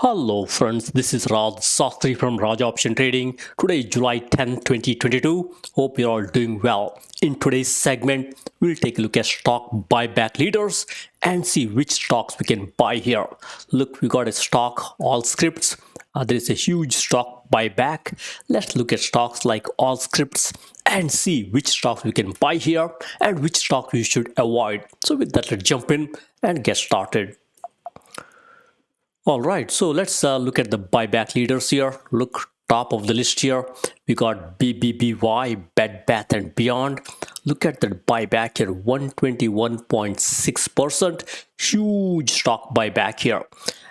Hello friends, this is Raj Sastry from Raj Option Trading. Today is July 10, 2022. Hope you're all doing well. In today's segment, we'll take a look at stock buyback leaders and see which stocks we can buy here. Look, we got a stock, all scripts. There is a huge stock buyback. Let's look at stocks like all scripts and see which stocks we can buy here and which stocks we should avoid. So with that, let's jump in and get started. All right, so let's look at the buyback leaders here. Look, top of the list here, we got BBBY, Bed Bath and Beyond. Look at the buyback here, 121.6%. Huge stock buyback here.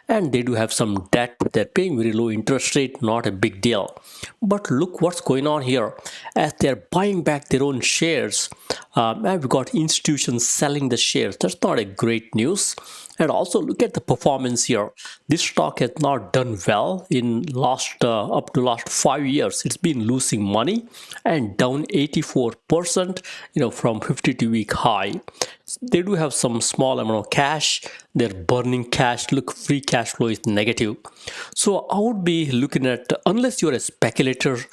And they do have some debt. They're paying very low interest rate, not a big deal. But look what's going on here. As they're buying back their own shares, and we've got institutions selling the shares. That's not a great news. And also look at the performance here. This stock has not done well in up to last 5 years. It's been losing money and down 84%, from 52-week high. They do have some small amount of cash. They're burning cash. Look, free cash flow is negative. So I would be looking at, unless you're a speculative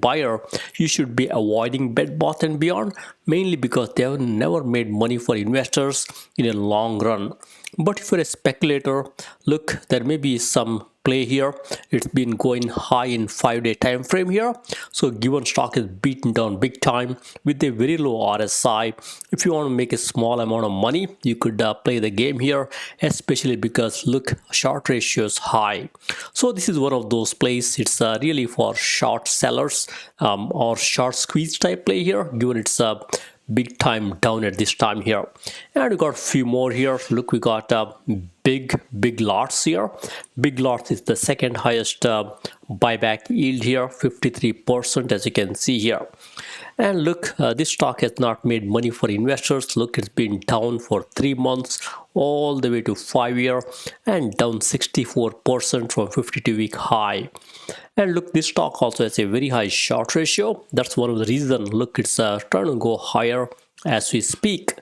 buyer, you should be avoiding Bed Bath and Beyond, mainly because they have never made money for investors in a long run. But if you're a speculator, look, there may be some play here. It's been going high in 5-day time frame here. So given stock is beaten down big time with a very low RSI, if you want to make a small amount of money, you could play the game here, especially because look, short ratio is high. So this is one of those plays. It's really for short sellers or short squeeze type play here, given it's big time down at this time here. And we got a few more here. Look, we got big lots here. Big lots is the second highest buyback yield here, 53%, as you can see here. And look, this stock has not made money for investors. Look, it's been down for 3 months all the way to 5 year and down 64% from 52-week high. And look, this stock also has a very high short ratio. That's one of the reasons. Look, it's trying to go higher as we speak.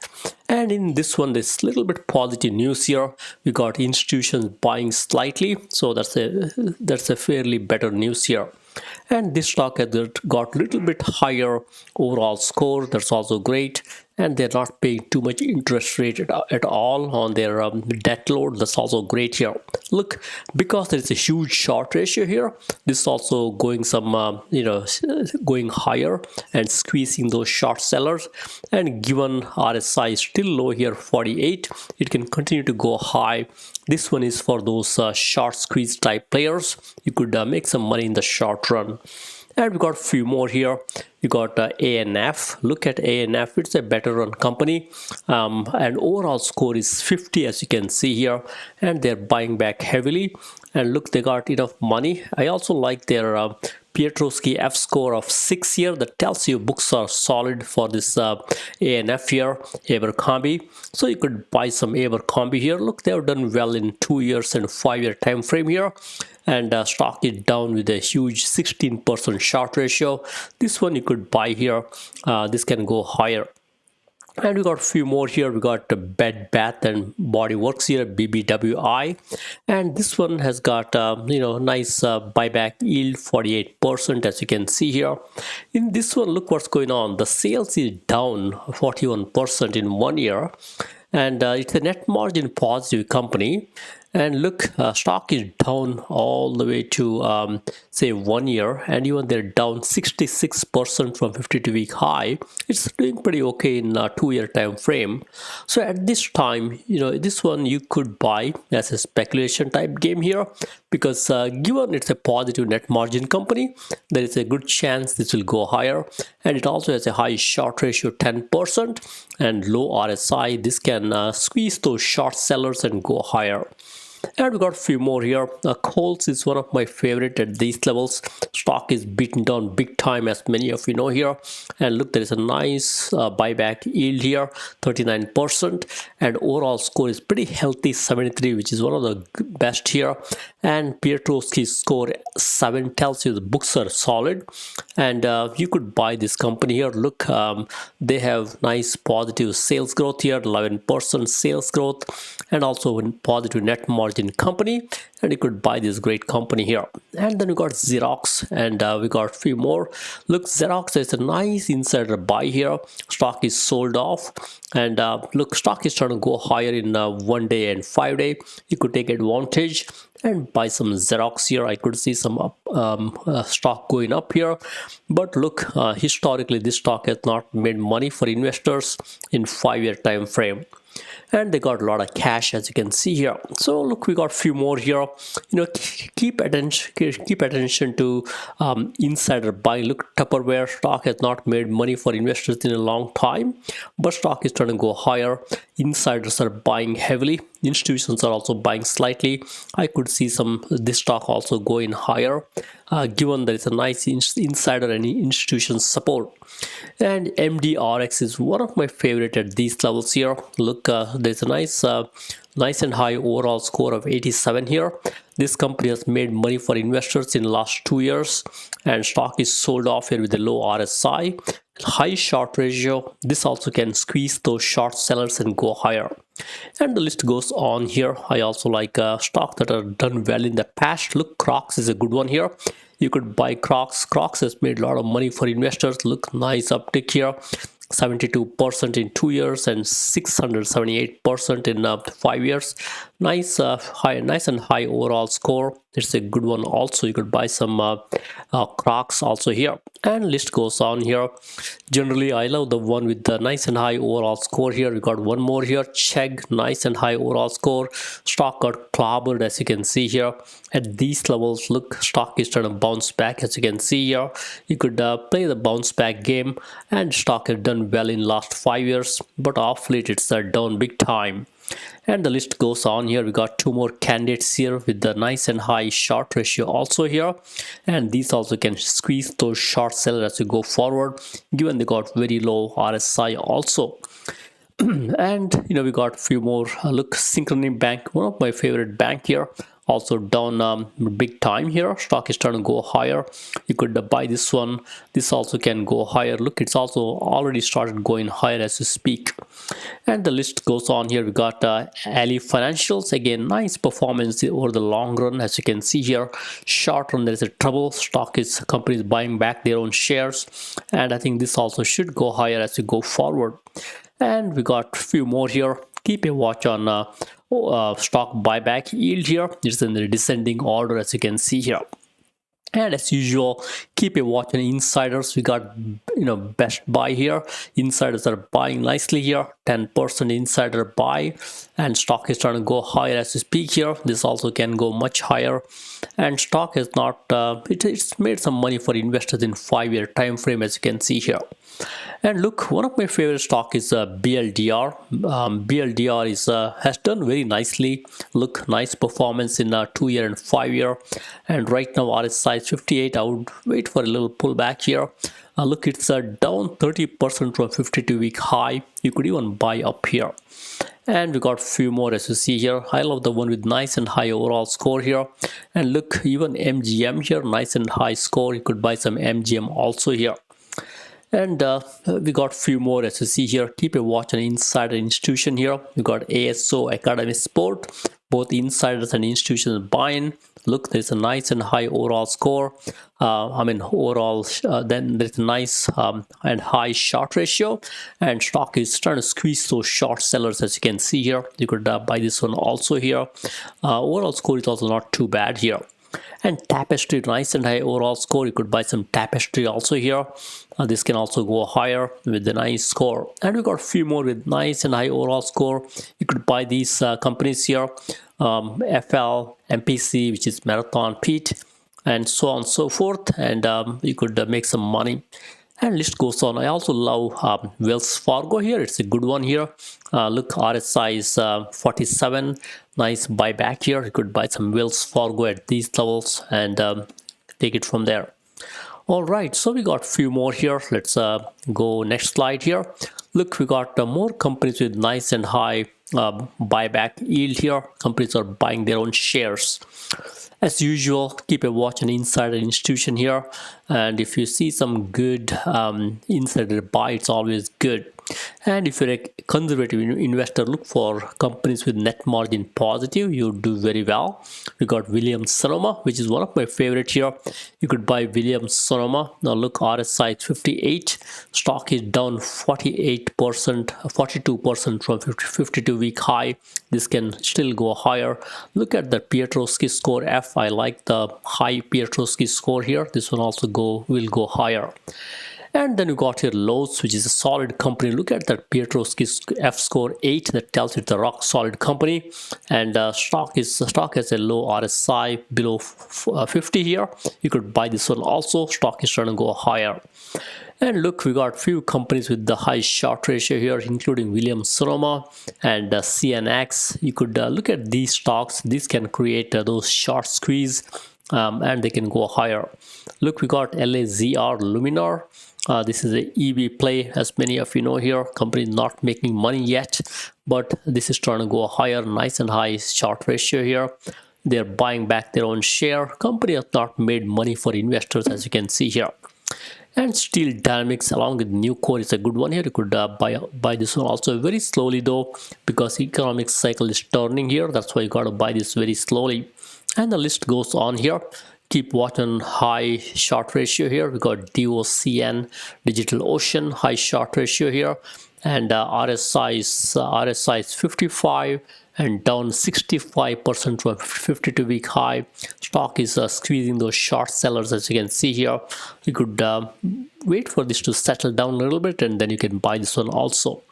And in this one, there's a little bit positive news here. We got institutions buying slightly, so that's a fairly better news here. And this stock has got a little bit higher overall score. That's also great. And they're not paying too much interest rate at all on their debt load. That's also great here. Look, because there's a huge short ratio here, this is also going going higher and squeezing those short sellers. And given RSI is still low here, 48, it can continue to go high. This one is for those short squeeze type players. You could make some money in the short run. And we got a few more here. We got ANF. Look at ANF. It's a better run company. And overall score is 50, as you can see here. And they're buying back heavily. And look, they got enough money. I also like their Piotrowski F score of 6 here. That tells you books are solid for this ANF here, Abercrombie. So you could buy some Abercrombie here. Look, they have done well in 2 years and 5 year time frame here. And stock is down with a huge 16% short ratio. This one you could buy here. This can go higher. And we got a few more here. We got Bed Bath and Body Works here, BBWI, and this one has got nice buyback yield, 48%, as you can see here. In this one, look what's going on. The sales is down 41% in 1 year, and it's a net margin positive company. And look, stock is down all the way to say 1 year, and even they're down 66% from 52-week high. It's doing pretty okay in a 2 year time frame. So at this time, this one you could buy as a speculation type game here, because given it's a positive net margin company, there is a good chance this will go higher. And it also has a high short ratio, 10%, and low RSI. This can squeeze those short sellers and go higher. And we got a few more here. Coles is one of my favorite at these levels. Stock is beaten down big time, as many of you know here. And look, there is a nice buyback yield here, 39%. And overall score is pretty healthy, 73, which is one of the best here. and Piotrowski score 7 tells you the books are solid, and you could buy this company here. Look, they have nice positive sales growth here, 11% sales growth, and also a positive net margin company, and you could buy this great company here. And then we got Xerox, and we got a few more. Look, Xerox is a nice insider buy here. Stock is sold off, and look, stock is trying to go higher in 1 day and 5 day. You could take advantage and buy some Xerox here. I could see some stock going up here, but look, historically this stock has not made money for investors in 5-year time frame, and they got a lot of cash, as you can see here. So look, we got a few more here. Keep attention to insider buying. Look, Tupperware stock has not made money for investors in a long time, but stock is trying to go higher. Insiders are buying heavily, institutions are also buying slightly. I could see this stock also going higher, given that it's a nice insider and institution support. And MDRX is one of my favorite at these levels here. Look, there's a nice and high overall score of 87 here. This company has made money for investors in the last 2 years, and stock is sold off here with a low RSI, high short ratio. This also can squeeze those short sellers and go higher, and the list goes on here. I also like stock that are done well in the past. Look, Crocs is a good one here. You could buy Crocs. Crocs has made a lot of money for investors. Look, nice uptick here, 72% in 2 years and 678% in 5 years. Nice and high overall score. It's a good one. Also, you could buy some Crocs also here, and list goes on here. Generally, I love the one with the nice and high overall score here. We got one more here, Chegg, nice and high overall score. Stock got clobbered, as you can see here. At these levels, look, stock is trying to bounce back, as you can see here. You could play the bounce back game, and stock has done well in last 5 years, but off late it's down big time. And the list goes on here. We got 2 more candidates here with the nice and high short ratio also here, and these also can squeeze those short sellers as you go forward, given they got very low RSI also. And we got a few more. Look, Synchrony Bank, one of my favorite bank here, also down big time here. Stock is trying to go higher. You could buy this one. This also can go higher. Look, it's also already started going higher as you speak. And the list goes on here. We got Ali Financials, again, nice performance over the long run, as you can see here. Short run, there is a trouble. Company is buying back their own shares, and I think this also should go higher as you go forward. And we got a few more here. Keep a watch on stock buyback yield here. It's in the descending order, as you can see here. And as usual, keep a watch on insiders. We got best buy here. Insiders are buying nicely here, 10% insider buy, and stock is trying to go higher as we speak here. This also can go much higher, and stock is not it's made some money for investors in 5-year time frame, as you can see here. And look, one of my favorite stock is BLDR. BLDR has done very nicely. Look, nice performance in 2-year and 5-year, and right now RSI is 58. I would wait for a little pullback here. Look, it's down 30% from 52-week high. You could even buy up here. And we got a few more, as you see here. I love the one with nice and high overall score here. And look, even MGM here, nice and high score. You could buy some MGM also here. And we got a few more, as you see here. Keep a watch on insider institution here. We got ASO Academy Sport, both insiders and institutions buying. Look, there's a nice and high overall score. Then there's a nice and high short ratio, and stock is trying to squeeze those short sellers, as you can see here. You could buy this one also here. Overall score is also not too bad here. And Tapestry, nice and high overall score. You could buy some Tapestry also here. This can also go higher with the nice score. And we got a few more with nice and high overall score. You could buy these companies here. FL, MPC, which is Marathon Pete, and so on and so forth. And you could make some money. And list goes on. I also love Wells Fargo here. It's a good one here. Look, RSI is 47. Nice buyback here. You could buy some Wells Fargo at these levels and take it from there. All right, so we got a few more here. Let's go next slide here. Look, we got more companies with nice and high buyback yield here. Companies are buying their own shares. As usual, keep a watch on insider institution here, and if you see some good insider buy, it's always good. And if you're a conservative investor, look for companies with net margin positive. You do very well. We got Williams Sonoma, which is one of my favorite here. You could buy Williams Sonoma. Now look, RSI is 58. Stock is down 48%, 42% from 52-week high. This can still go higher. Look at the Piotrowski score F. I like the high Piotrowski score here. This one also will go higher. And then you got here Lowe's, which is a solid company. Look at that Piotrowski F score 8. That tells you it's a rock solid company. And stock has a low RSI below 50 here. You could buy this one also. Stock is trying to go higher. And look, we got few companies with the high short ratio here, including Williams Sonoma and CNX. You could look at these stocks. These can create those short squeeze, and they can go higher. Look, we got LAZR Luminar. This is a EV play, as many of you know here. Company not making money yet, but this is trying to go higher. Nice and high short ratio here. They're buying back their own share. Company has not made money for investors, as you can see here. And Steel Dynamics along with Nucor is a good one here. You could buy this one also very slowly though, because economic cycle is turning here. That's why you got to buy this very slowly. And the list goes on here. Keep watching high short ratio here. We got DOCN, Digital Ocean, high short ratio here. And RSI is 55 and down 65% from 52-week high. Stock is squeezing those short sellers, as you can see here. You could wait for this to settle down a little bit, and then you can buy this one also.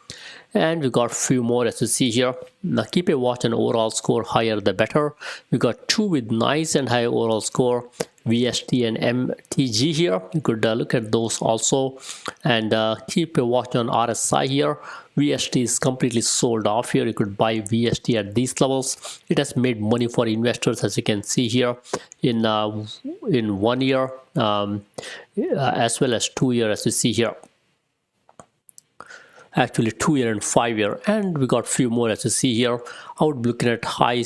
And we got a few more, as you see here. Now keep a watch on overall score, higher the better. We got two with nice and high overall score, VST and MTG here. You could look at those also. And keep a watch on RSI here. VST is completely sold off here. You could buy VST at these levels. It has made money for investors, as you can see here, in 1 year as well as 2 years, as you see here. Actually 2 year and 5 year, and we got few more, as you see here. I would be looking at high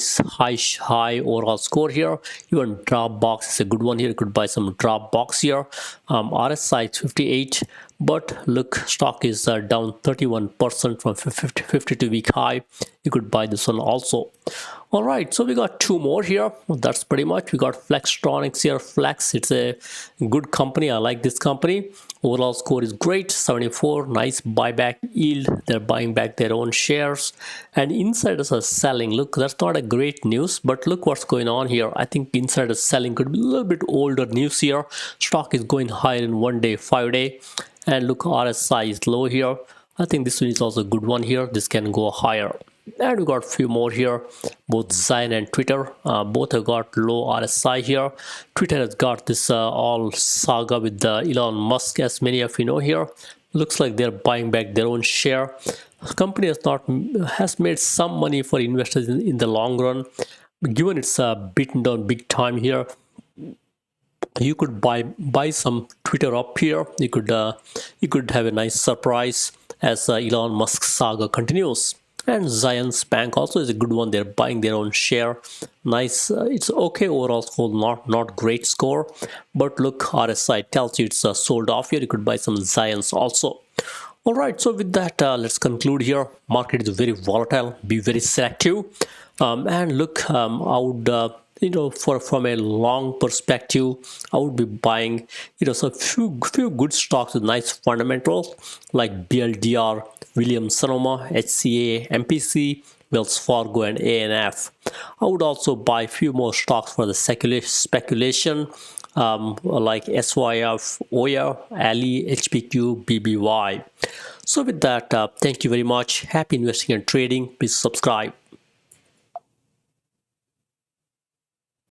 overall score here. Even Dropbox is a good one here. You could buy some Dropbox here. RSI is 58, but look, stock is down 31% from 52-week high. You could buy this one also. All right, so we got two more here. That's pretty much. We got Flextronics here. Flex, it's a good company. I like this company. Overall score is great, 74. Nice buyback yield. They're buying back their own shares, and insiders are selling. Look, that's not a great news, but look what's going on here. I think insiders selling could be a little bit older news here. Stock is going higher in 1 day, 5 day, and look, RSI is low here. I think this one is also a good one here. This can go higher. And we got a few more here, both Zion and Twitter. Both have got low RSI here. Twitter has got this all saga with Elon Musk, as many of you know here. Looks like they're buying back their own share. The company has made some money for investors in the long run. Given it's beaten down big time here, you could buy some Twitter up here. You could have a nice surprise as Elon Musk saga continues. And Zion's Bank also is a good one. They're buying their own share. Nice. It's okay overall score, not great score, but look, RSI tells you it's sold off here. You could buy some Zions also. All right, so with that, let's conclude here. Market is very volatile. Be very selective. And look, I would from a long perspective, I would be buying so few good stocks with nice fundamentals like BLDR, Williams Sonoma, HCA, MPC, Wells Fargo, and ANF. I would also buy a few more stocks for the speculation like SYF, VOYA, Ali, HPQ, BBY. So with that, thank you very much. Happy investing and trading. Please subscribe.